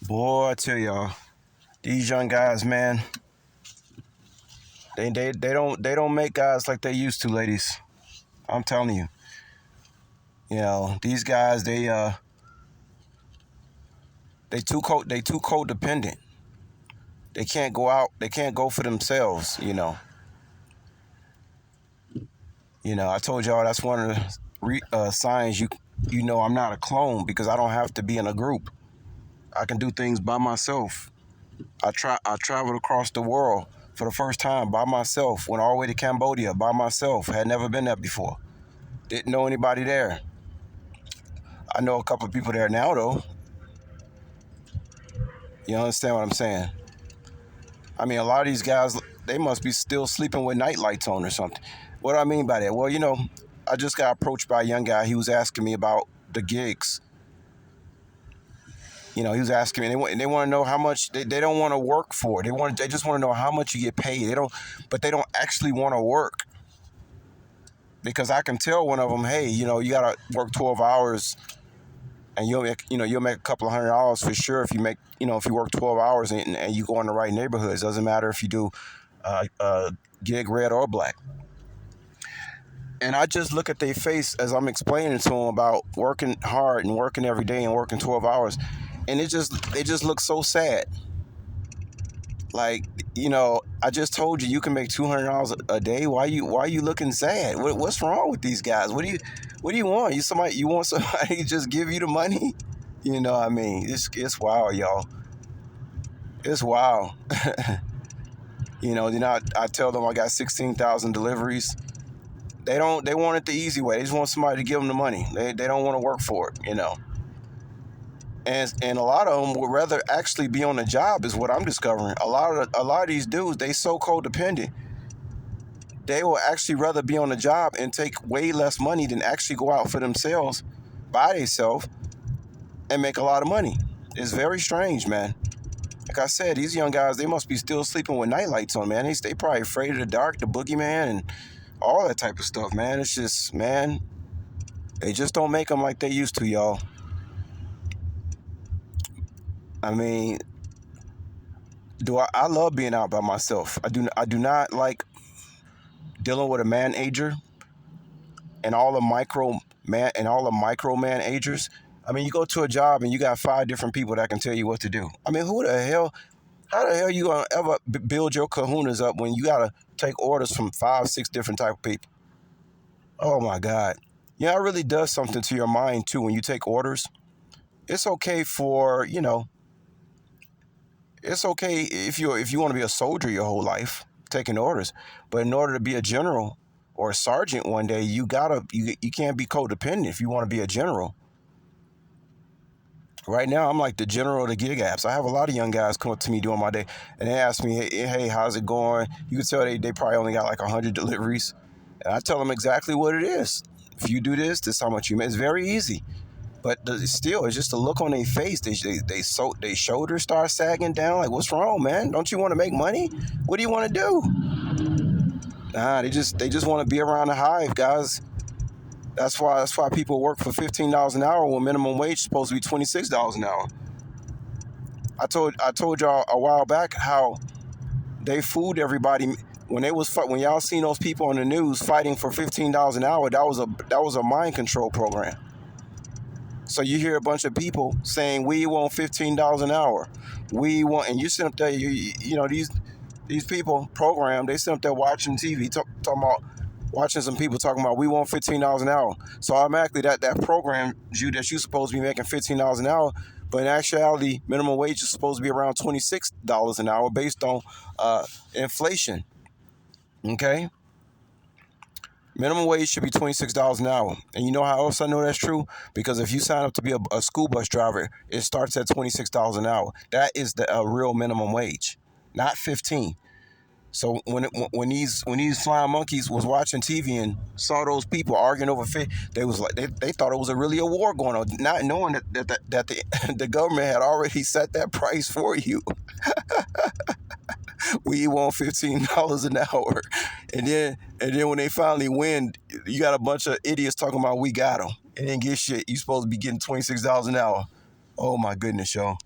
Boy, I tell y'all, these young guys, man, they don't make guys like they used to, ladies. I'm telling you. These guys, they too codependent. They can't go out, they can't go for themselves. I told y'all that's one of the signs you know I'm not a clone because I don't have to be in a group. I can do things by myself. I traveled across the world for the first time by myself. Went all the way to Cambodia by myself. Had never been there before. Didn't know anybody there. I know a couple of people there now though. You understand what I'm saying? I mean, a lot of these guys, they must be still sleeping with night lights on or something. What do I mean by that? Well, I just got approached by a young guy. He was asking me about the gigs. He was asking me. They want to know how much. They don't want to work for it. They just want to know how much you get paid. They don't actually want to work. Because I can tell one of them, hey, you gotta work 12 hours, and you'll make a couple of $100 for sure if you work 12 hours and you go in the right neighborhoods. Doesn't matter if you do gig red or black. And I just look at their face as I'm explaining to them about working hard and working every day and working 12 hours, and it just looks so sad. Like, I just told you can make $200 a day. Why are you looking sad? What's wrong with these guys? What do you want? You want somebody to just give you the money? I mean, it's wild, y'all. It's wild. I tell them I got 16,000 deliveries. They want it the easy way. They just want somebody to give them the money. They don't want to work for it, And a lot of them would rather actually be on the job, is what I'm discovering. A lot of these dudes, they so codependent. They will actually rather be on the job and take way less money than actually go out for themselves, by themselves, and make a lot of money. It's very strange, man. Like I said, these young guys, they must be still sleeping with night lights on, man. They probably afraid of the dark, the boogeyman, and all that type of stuff, man. It's just, man, they just don't make them like they used to, y'all. I mean, I love being out by myself. I do not like dealing with a manager and all the micro managers. I mean, you go to a job and you got 5 different people that can tell you what to do. I mean, how the hell you gonna ever build your kahunas up when you gotta take orders from 5, 6 different type of people? Oh my God. It really does something to your mind too when you take orders. It's okay it's okay if you want to be a soldier your whole life, taking orders. But in order to be a general or a sergeant one day, you can't be codependent if you want to be a general. Right now, I'm like the general of the gig apps. I have a lot of young guys come up to me during my day, and they ask me, hey, how's it going? You can tell they probably only got like 100 deliveries. And I tell them exactly what it is. If you do this is how much you make. It's very easy. But still, it's just a look on their face. They shoulders start sagging down. Like, what's wrong, man? Don't you want to make money? What do you want to do? Nah, they just want to be around the hive, guys. That's why people work for $15 an hour when minimum wage is supposed to be $26 an hour. I told y'all a while back how they fooled everybody when y'all seen those people on the news fighting for $15 an hour. That was a mind control program. So you hear a bunch of people saying, we want $15 an hour. And you sit up there, these people programmed, they sit up there watching TV, talking about, watching some people talking about, we want $15 an hour. So automatically that program you that you're supposed to be making $15 an hour, but in actuality, minimum wage is supposed to be around $26 an hour based on inflation. Okay? Minimum wage should be $26 an hour. And you know how else I know that's true? Because if you sign up to be a school bus driver, it starts at $26 an hour. That is the real minimum wage, not 15. So when these flying monkeys was watching TV and saw those people arguing over fit, they thought it was really a war going on, not knowing that the government had already set that price for you. We want $15 an hour, and then when they finally win, you got a bunch of idiots talking about we got them, and then get shit. You supposed to be getting $26 an hour. Oh my goodness, y'all.